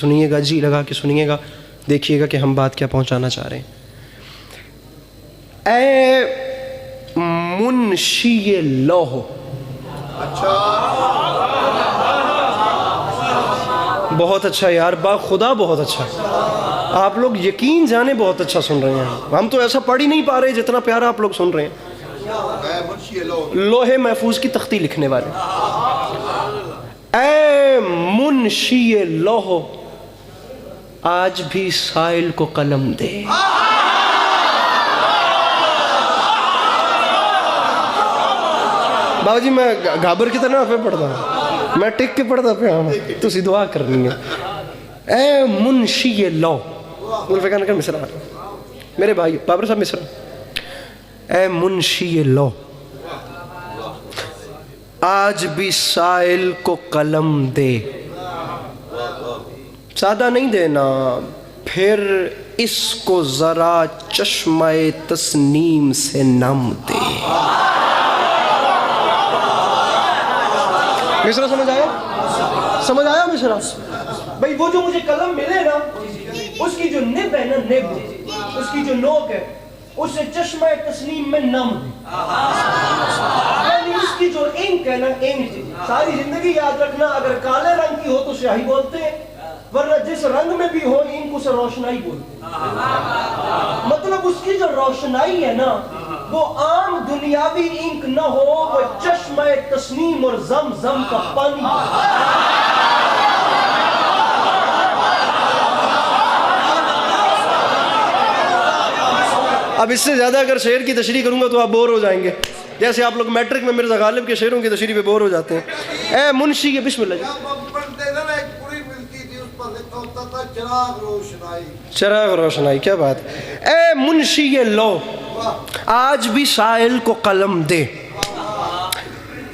سنیے گا، جی لگا کے سنیے گا، دیکھیے گا کہ ہم بات کیا پہنچانا چاہ رہے ہیں۔ اے منشی لوح، بہت اچھا یار، با خدا بہت اچھا، آپ لوگ یقین جانے بہت اچھا سن رہے ہیں، ہم تو ایسا پڑھ ہی نہیں پا رہے جتنا پیارا آپ لوگ سن رہے ہیں۔ لوح محفوظ کی تختی لکھنے والے، اے منشی لوح آج بھی سائل کو قلم دے۔ بابا جی میں گھابر کی طرح پہ پڑھتا ہوں، میں ٹک کے پڑھتا پہ ہوں، تو اسی دعا کرنی ہے۔ اے منشی لوح، ملفقان کا مصرع میرے بھائی بابر صاحب مصرع، اے منشی لوح آج بھی سائل کو قلم دے، سادہ نہیں دینا، پھر اس کو ذرا چشمہ تسنیم سے نم دے۔ مصرع سمجھ آیا؟ سمجھ آیا مصرع؟ بھئی وہ جو مجھے قلم ملے نا، اس کی جو نب ہے نا، نب اس کی جو نوک ہے، اسے چشمہ تسنیم میں نم دے، یعنی اس کی جو انک ہے نا، انک ساری زندگی یاد رکھنا، اگر کالے رنگ کی ہو تو سیاہی بولتے ہیں، ورنہ جس رنگ میں بھی ہو انک اسے روشنائی بولتے ہیں۔ مطلب اس کی جو روشنائی ہے نا، وہ عام دنیاوی انک نہ ہو، وہ چشمہ تسنیم اور زمزم کا پانی۔ اب اس سے زیادہ اگر شعر کی تشریح کروں گا تو آپ بور ہو جائیں گے، جیسے آپ لوگ میٹرک میں مرزا غالب کے شعروں کی تشریح پہ بور ہو جاتے ہیں۔ اے منشی کے بسم اللہ جی، چراغ روشنائی، کیا بات ہے۔ اے منشی لوح آج بھی سائل کو قلم دے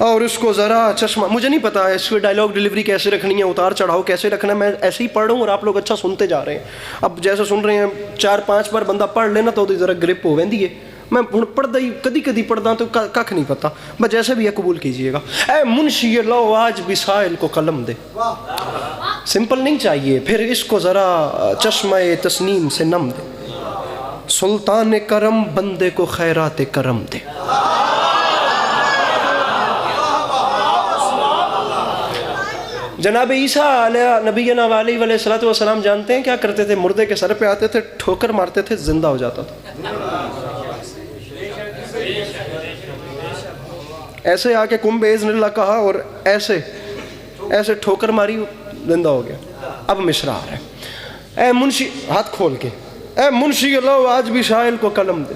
اور اس کو ذرا چشمہ، مجھے نہیں پتا ہے اس پہ ڈائلاگ ڈیلیوری کیسے رکھنی ہے، اتار چڑھاؤ کیسے رکھنا ہے، میں ایسے ہی پڑھ رہا ہوں اور آپ لوگ اچھا سنتے جا رہے ہیں۔ اب جیسے سن رہے ہیں 4-5 بار بندہ پڑھ لینا تو ذرا گرپ ہو ویندی ہے، میں پڑھتا ہی کدی پڑھتا تو ککھ نہیں پتا، بس جیسے بھی ہے قبول کیجئے گا۔ اے منشی لوح آج بھی سائل کو قلم دے، سمپل نہیں چاہیے، پھر اس کو ذرا چشمہ تسنیم سے نم دے، سلطان کرم بندے کو خیرات کرم دے۔ جناب عیسیٰ علیہ نبینا علیہ السلام جانتے ہیں کیا کرتے تھے؟ مردے کے سر پہ آتے تھے، ٹھوکر مارتے تھے، زندہ ہو جاتا تھا۔ ایسے آ کے کم باذن اللہ کہا اور ایسے ٹھوکر ماری، زندہ ہو گیا۔ اب مصرع آ رہا ہے، اے منشی، ہاتھ کھول کے، اے منشی لوح آج بھی سائل کو قلم دے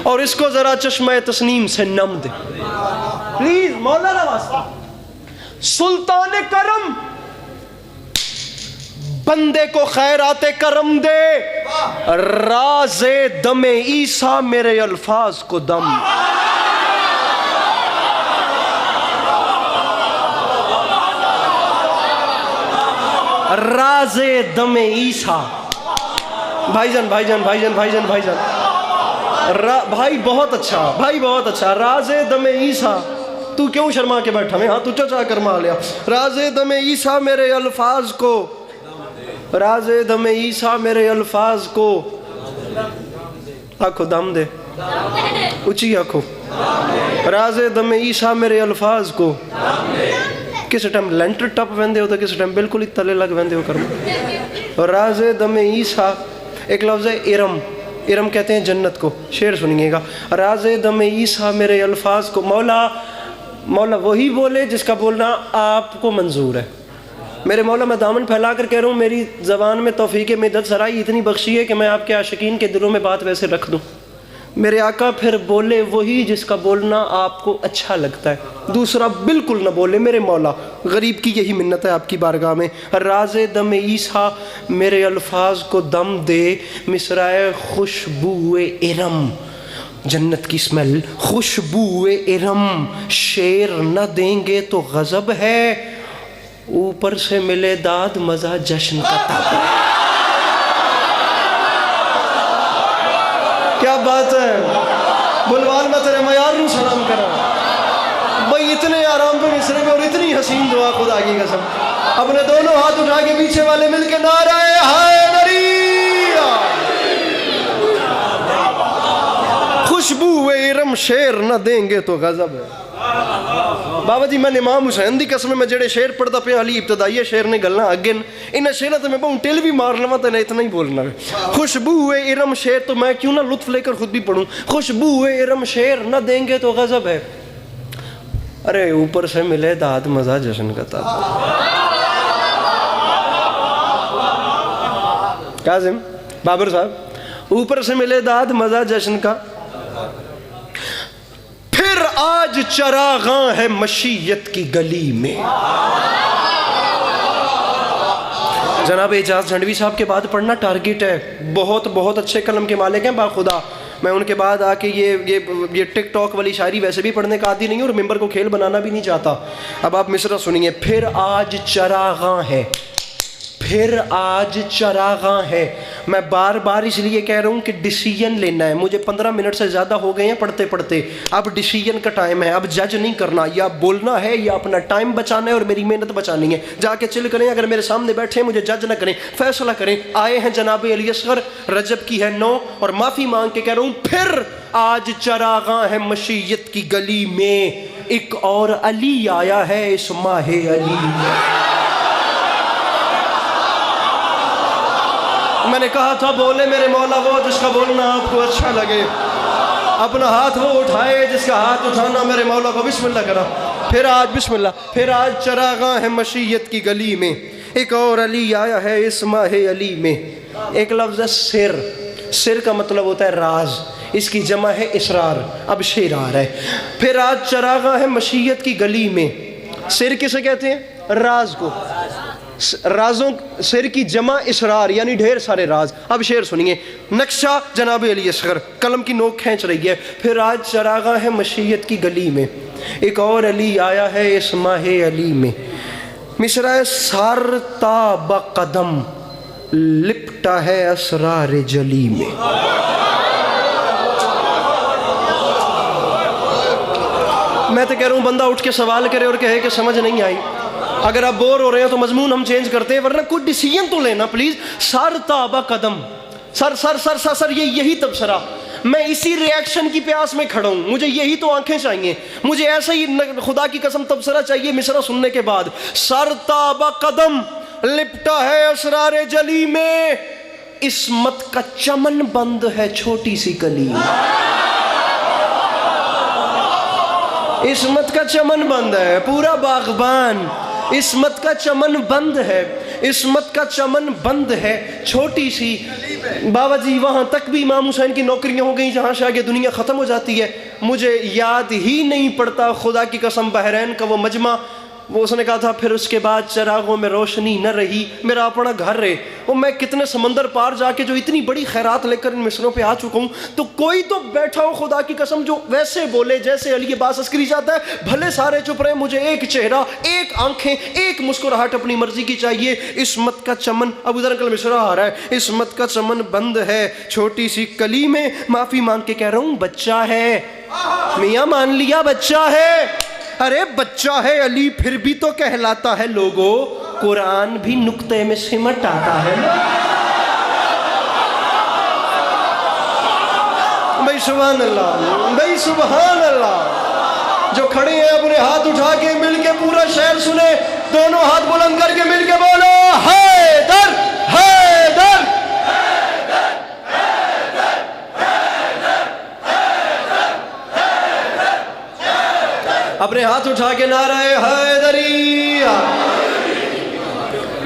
اور اس کو ذرا چشمہ تسنیم سے نم دے۔ پلیز مولانا واسطہ، سلطان کرم بندے کو خیرات کرم دے، راز دم عیسیٰ میرے الفاظ کو دم۔ راز دم عیسیٰ، بھائی جان بھائی بہت اچھا، بھائی بہت اچھا، راز دم عیسیٰ، تو کیوں شرما کے بیٹھا میں؟ ہاں تو چچا کرما لیا۔ راز دم عیسیٰ میرے الفاظ کو، راز دم عیسیٰ میرے الفاظ کو، آنکھو دم دے، اچھی آنکھو، راز دم عیسیٰ میرے الفاظ کو، کس ٹائم لینٹر ٹپ ویندے ہوتا، کس ٹائم بالکل ہی تلے لگ ویندے ہو کرما۔ راز دم عیسیٰ، ایک لفظ ہے ارم، ارم کہتے ہیں جنت کو، شعر سنیے گا۔ راز دم عیسیٰ میرے الفاظ کو، مولا وہی بولے جس کا بولنا آپ کو منظور ہے۔ میرے مولا میں دامن پھیلا کر کہہ رہا ہوں، میری زبان میں توفیق مدد سرائی اتنی بخشی ہے کہ میں آپ کے عاشقین کے دلوں میں بات ویسے رکھ دوں۔ میرے آقا پھر بولے وہی جس کا بولنا آپ کو اچھا لگتا ہے، دوسرا بالکل نہ بولے۔ میرے مولا غریب کی یہی منت ہے آپ کی بارگاہ میں، راز دم عیسیٰ میرے الفاظ کو دم دے۔ مصرع خوشبو ارم، جنت کی اسمیل، خوشبو ارم، شیر نہ دیں گے تو غضب ہے، اوپر سے ملے داد مزہ جشن کا تب ہے۔ کیا بات ہے، بلوال میں تیرے معیار نو سلام کرا بھائی، اتنے آرام پہ مصرے میں اور اتنی حسین دعا خدا کی قسم۔ अपने दोनों हाथ उठा के पीछे वाले मिलके नाराए हैदरी। खुशबू इरम शेर न देंगे तो गजब है। बाबा जी मैं इमाम हुसैन दी कसम मैं जेड़े शेर पढ़दा पे अली इब्तदाई शेर ने गल्ला अगे इन शेर तो मैं बहु टिल भी मार लवा तो इतना ही बोलना है। खुशबू इरम शेर तो मैं क्यों ना लुत्फ लेकर खुद भी पढ़ूं। खुशबू इरम शेर न देंगे तो गजब है। अरे ऊपर से मिले दाद मजा जश्न का था। काजिम बाबर साहब ऊपर से मिले दाद मजा जश्न का। फिर आज चरागां है मशीयत की गली में। जनाब एजाज झंडवी साहब के बाद पढ़ना टारगेट है। बहुत बहुत अच्छे कलम के मालिक हैं बाखुदा। मैं उनके बाद आके ये टिकटॉक वाली शायरी वैसे भी पढ़ने का आदी नहीं हूँ और मिंबर को खेल बनाना भी नहीं चाहता। अब आप मिसरा सुनिए। फिर आज चरागां है, फिर आज चरागां है। मैं बार बार इसलिए कह रहा हूँ कि डिसीजन लेना है। मुझे 15 मिनट से ज़्यादा हो गए हैं पढ़ते पढ़ते। अब डिसीजन का टाइम है। अब जज नहीं करना, या बोलना है या अपना टाइम बचाना है और मेरी मेहनत बचानी है। जाके चिल करें। अगर मेरे सामने बैठे हैं मुझे जज ना करें, फैसला करें। आए हैं जनाब अली असगर, रजब की है 9 और माफ़ी मांग के कह रहा हूँ फिर आज चरागां है मशीयत की गली में। एक और अली आया है इस माहे अली में। मैंने कहा था बोले मेरे मौला वो जिसका बोलना आपको अच्छा लगे। अपना हाथ वो उठाए जिसका हाथ उठाना मेरे मौला को बिस्मिल्लाह करा। फिर आज बिस्मिल्लाह। फिर आज चरागां है मशीयत की गली में। एक और अली आया है इस माहे अली में। एक लफ्ज़ है सिर। सिर का मतलब होता है राज, इसकी जमा है इसरार। अब शेर आ रहा है। फिर आज चरागां है मशीयत की गली में। सिर किसे कहते हैं? राज को। राजों सिर की जमा इसरार यानी ढेर सारे राज। अब शेर सुनिए। नक्शा जनाब अली असगर, कलम की नोक खींच रही है। फिर आज चरागां है मशीयत की गली में। एक और अली आया है इस माहे अली में। मिसरा सारता बकदम लिपटा है असरार जली में। मैं तो कह रहा हूँ बंदा उठ के सवाल करे और कहे कि समझ नहीं आई। अगर आप बोर हो रहे हैं तो मजमून हम चेंज करते हैं, वरना कुछ डिसीजन तो लेना please. Sir Taba Kadam, sir sir sir sir sir यही तबसरा। मैं इसी रिएक्शन की प्यास में खड़ा हूँ। मुझे यही तो आंखें चाहिए। मुझे ऐसा ही खुदा की कसम तबसरा चाहिए मिसरा सुनने के बाद। सर ताबा कदम लिपटा है असरार जली में। इस्मत का चमन बंद है छोटी सी कली में। इस्मत का चमन बंद है पूरा बागबान। इस्मत का चमन बंद है, इस्मत का चमन बंद है छोटी सी। बाबा जी वहाँ तक भी इमाम हुसैन की नौकरियाँ हो गई जहाँ से आगे दुनिया ख़त्म हो जाती है। मुझे याद ही नहीं पड़ता खुदा की कसम बहरैन का वो मजमा। वो उसने कहा था फिर उसके बाद चरागों में रोशनी न रही, मेरा अपना घर रहे। वो मैं कितने समंदर पार जाके जो इतनी बड़ी खैरात लेकर इन मिसरों पे आ चुका हूँ। तो कोई तो बैठा हो खुदा की कसम जो वैसे बोले जैसे अली अब्बास अस्करी जाता है। भले सारे चुप रहे, मुझे एक चेहरा, एक आंखें, एक मुस्कुराहट अपनी मर्जी की चाहिए। इस्मत का चमन, अब उधर कल मिसरा आ रहा है। इस्मत का चमन बंद है छोटी सी कली में। माफी मांग के कह रहा हूँ बच्चा है मियाँ, मान लिया बच्चा है। अरे बच्चा है अली फिर भी तो कहलाता है लोगों। कुरान भी नुक्ते में सिमट आता है। भाई सुभान अल्लाह, भाई सुभान अल्लाह। जो खड़े हैं अपने हाथ उठा के मिल के पूरा शहर सुने। दोनों हाथ बुलंद करके मिल के बोलो हैदर हैदर। अपने हाथ उठा के नारा हैदरी।